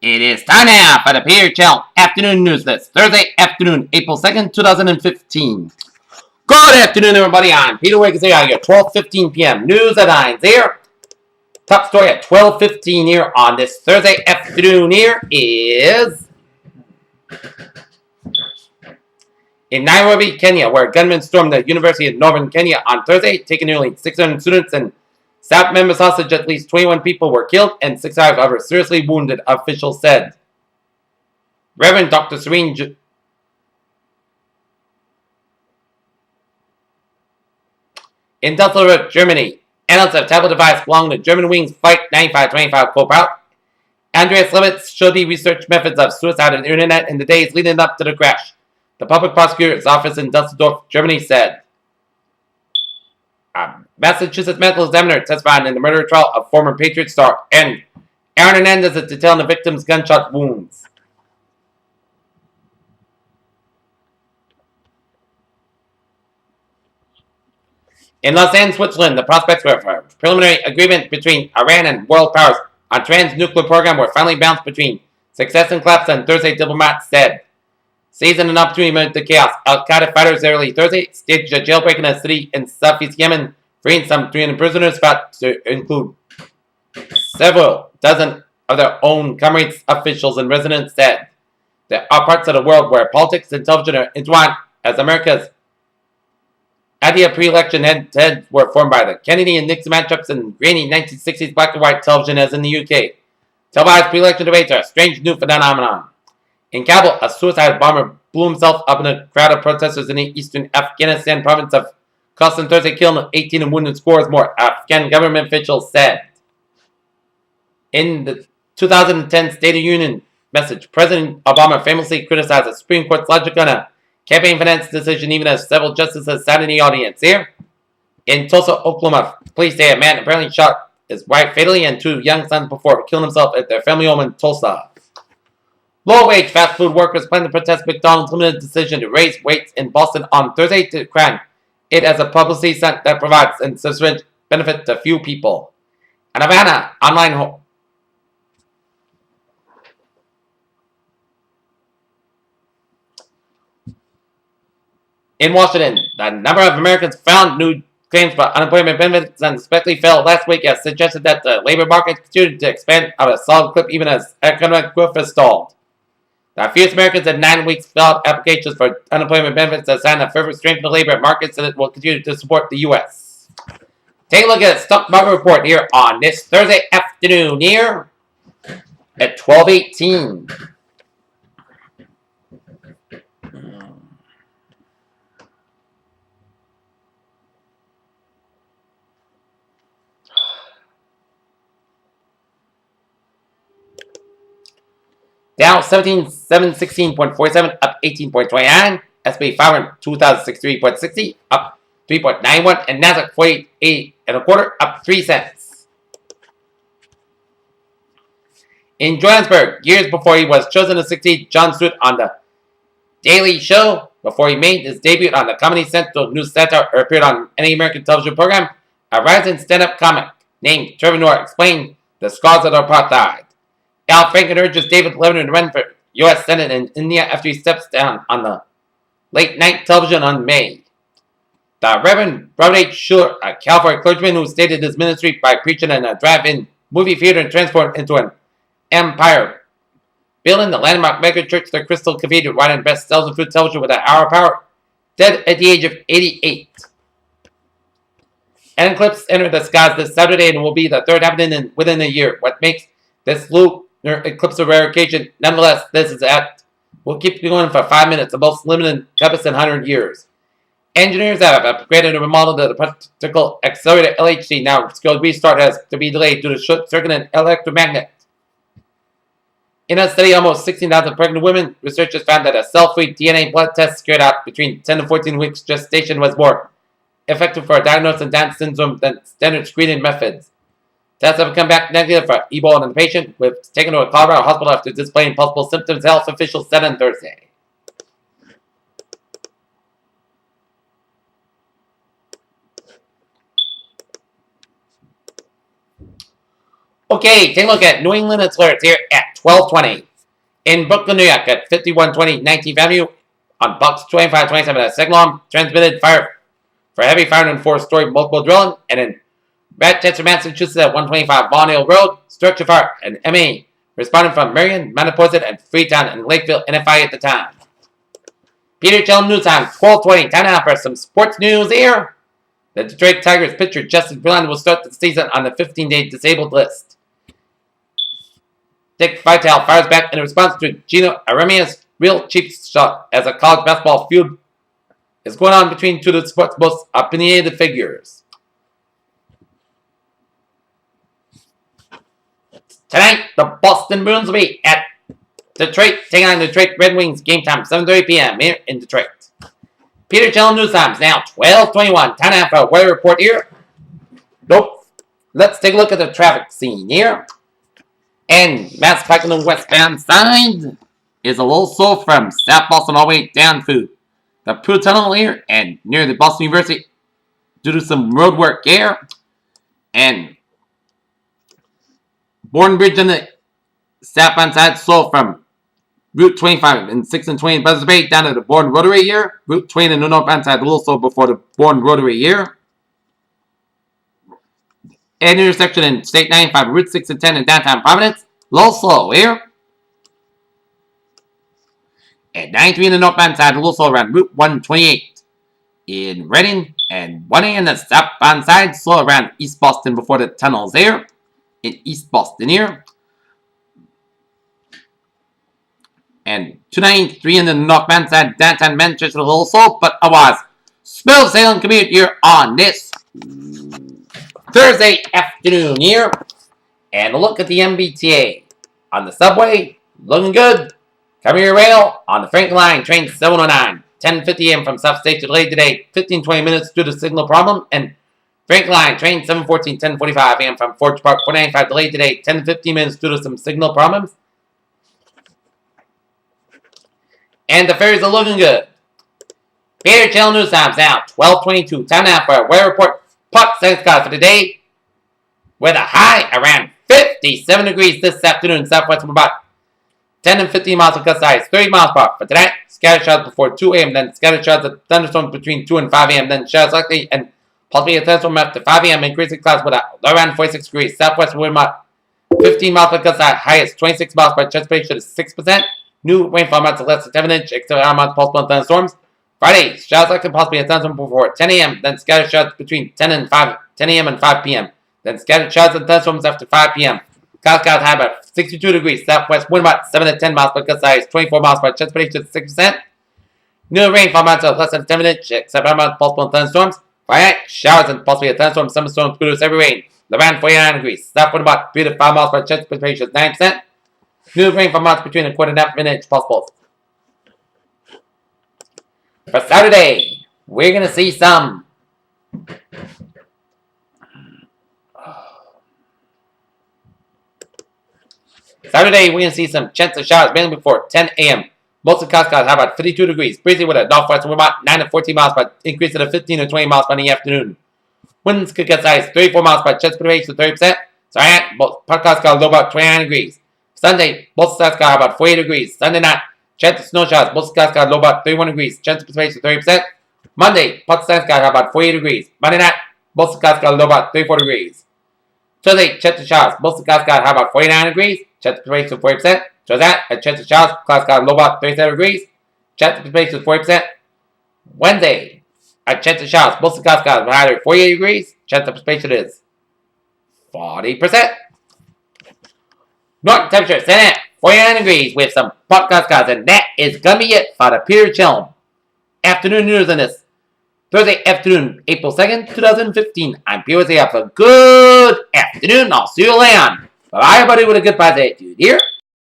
It is time now for the Peter Channel Afternoon News List, Thursday afternoon, April 2nd, 2015. Good afternoon, everybody. I'm Peter Wiggins here. I get 12:15 p.m. News headlines here. Top story at 12:15 here on this Thursday afternoon here is in Nairobi, Kenya, where gunmen stormed the University of Northern Kenya on Thursday, taking nearly 600 students and staff members hostage. At least 21 people were killed and 6 others seriously wounded, officials said. Reverend Dr. Serene in Düsseldorf, Germany, analysts of tablet device belonging to Germanwings Flight 9525 co-pilot Andreas Levitz showed the research methods of suicide on the internet in the days leading up to the crash. The public prosecutor's office in Düsseldorf, Germany said. A Massachusetts medical examiner testified in the murder trial of former Patriot star and Aaron Hernandez is detailing the victim's gunshot wounds. In Lausanne, Switzerland, the prospects for a preliminary agreement between Iran and world powers on trans-nuclear program were finally bounced between success and collapse on Thursday, diplomats said. Seizing an opportunity amid the chaos, Al-Qaeda fighters early Thursday staged a jailbreak in a city in southeast Yemen, freeing some 300 prisoners, about to include several dozen of their own comrades, officials, and residents said. There are parts of the world where politics and television are entwined, as America's idea pre-election head-to-head were formed by the Kennedy and Nixon matchups and grainy 1960s black and white television as in the UK. Televised pre-election debates are a strange new phenomenon. In Kabul, a suicide bomber blew himself up in a crowd of protesters in the eastern Afghanistan province of Khorasan Thursday, killing 18 and wounded scores more, Afghan government officials said. In the 2010 State of the Union message, President Obama famously criticized the Supreme Court's logic on a campaign finance decision, even as several justices sat in the audience here. In Tulsa, Oklahoma, police say a man apparently shot his wife fatally and 2 young sons before killing himself at their family home in Tulsa. Low-wage fast food workers plan to protest McDonald's limited decision to raise wages in Boston on Thursday to crown it as a publicity stunt that provides insufficient benefit to few people. In Havana, online in Washington, the number of Americans found new claims for unemployment benefits unexpectedly fell last week, as suggested that the labor market continued to expand at a solid clip even as economic growth has stalled. The fewest Americans in 9 weeks filed applications for unemployment benefits as a sign of further strength in the labor market, so that it will continue to support the U.S. Take a look at the stock market report here on this Thursday afternoon here at 12:18. Dow 716.47, up 18.29. S&P 500 2063.60, up 3.91, and Nasdaq 48 and a quarter, up 3 cents. In Johannesburg, years before he was chosen to succeed Jon Stewart on the Daily Show, before he made his debut on the Comedy Central News Center or appeared on any American television program, a rising stand-up comic named Trevor Noah explained the scars of apartheid. Al Franken urges David Lebanon to run for U.S. Senate in India after he steps down on the late-night television on May. The Reverend Robert H. Schuller, a California clergyman who stated his ministry by preaching in a drive-in movie theater and transformed into an empire, building the landmark megachurch, the Crystal Cathedral, writing best sells in food television with an hour of power, dead at the age of 88. An eclipse entered the skies this Saturday and will be the third happening within a year. What makes this lunar eclipse a rare occasion? Nonetheless, this is at will keep going for 5 minutes, the most limited eclipse in 100 years. Engineers have upgraded and remodeled the particle accelerator LHC. Now, scheduled restart has to be delayed due to short circuit and electromagnet. In a study of almost 16,000 pregnant women, researchers found that a cell-free DNA blood test carried out between 10 to 14 weeks gestation was more effective for diagnosing Down syndrome than standard screening methods. Tests have come back negative for Ebola in the patient, who was taken to a Colorado hospital after displaying possible symptoms, health officials said on Thursday. Okay, take a look at New England Alerts here at 12:20 in Brooklyn, New York at 5120 19th Avenue on Bucks 2527 at second alarm transmitted fire for heavy fire and four-story multiple drilling, and in Rochester, Massachusetts at 125 Vaughan Hill Road, structure fire and MA responding from Marion, Manaport, and Freetown and Lakeville NFI at the time. Peter Chillum News Time 12:20. Time now for some sports news here. The Detroit Tigers pitcher Justin Verlander will start the season on the 15-day disabled list. Dick Vitale fires back in response to Gino Aremia's real cheap shot as a college basketball feud is going on between two of the sport's most opinionated figures. Tonight, the Boston Bruins will be at Detroit, taking on the Detroit Red Wings. Game time 7:30 p.m. here in Detroit. Peter Chillum News Times now 12:21. Time now for a weather report here. Nope. Let's take a look at the traffic scene here. And Mass Pike on the westbound side is a little slow from South Boston all the way down to the Prue Tunnel here and near the Boston University due to some road work here. And Bourne Bridge on the southbound side slow from Route 25 and 6 and 20 in Buzzards Bay down to the Bourne Rotary here. Route 20 on the northbound side a little slow before the Bourne Rotary here. And intersection in State 95, Route 6 and 10 in downtown Providence. A little slow here. At 93 in the northbound side, a little slow around Route 128 in Reading. And 1A on the southbound side, slow around East Boston before the tunnels there. In East Boston here. And 293 in the northbound side, downtown Manchester, a little slow, but otherwise, smooth sailing commute here on this Thursday afternoon here. And a look at the MBTA. On the subway, looking good. Coming your rail on the Franklin Line, train 709. 10:50 a.m. from South Station delayed today. 15-20 minutes due to signal problem. And Franklin Line, train 714, 10:45 a.m. from Forge Park, 495 delayed today. 10-15 minutes due to some signal problems. And the ferries are looking good. Peter Chillum News Times now, 12:22. Time now for a weather report. Puck St. Scott for today. With a high around 57 degrees this afternoon, southwest from about 10 and 15 miles of gust size, 30 miles per hour. For tonight, scattered showers before 2 a.m., then scattered showers of thunderstorms between 2 and 5 a.m., then showers likely and possibly a thunderstorm after 5 a.m., increasing clouds with a low around 46 degrees. Southwest wind about 15 miles per gust size, highest 26 miles per anticipation is 6%. New rainfall amounts of less than 7 inches, except amounts possible in thunderstorms. Friday, showers likely possibly a thunderstorm before 10 a.m., then scattered showers between 10 a.m. and 5 p.m., then scattered showers and thunderstorms after 5 p.m. Clouds high about 62 degrees. Southwest wind about 7 to 10 miles per gust size, 24 miles per anticipation is 6%. New rainfall amounts of less than 7 inches, except amounts possible in thunderstorms. Friday, showers and possibly a thunderstorm, some storms produce heavy rain. Around 49 degrees. South wind about 3 to 5 miles per anticipation is 9%. New rainfall amounts between a quarter and a half of an inch possible. For Saturday, we're going to see some Saturday, we're going to see some chance of showers mainly before 10 a.m. Most of the clouds have about 52 degrees. Breezy with a northwest wind about 9 to 14 miles per increase to 15 to 20 miles per the afternoon. Winds could get size 34 miles per chance to 30%. Sorry, both clouds got low about 29 degrees. Sunday, both clouds got about 48 degrees. Sunday night, chance of snow showers. Both clouds got low about 31 degrees. Chance of precipitation 30%. Monday, both clouds got about 48 degrees. Monday night, both clouds got low about 34 degrees. Tuesday, chance of showers. Both clouds got about 49 degrees. Chance of precipitation 40%. So that, a chance of showers, clouds got low about 37 degrees. Chance of precipitation 40%. Wednesday, a chance of showers. Both clouds got higher 48 degrees. Chance of precipitation is 40%. North temperature set at 49 degrees with some podcast clouds, and that is gonna be it for the Peter Chillum afternoon news on this Thursday afternoon, April 2nd, 2015. I'm Peter. Have a good afternoon. I'll see you later on. Bye, everybody, with a good positive attitude here.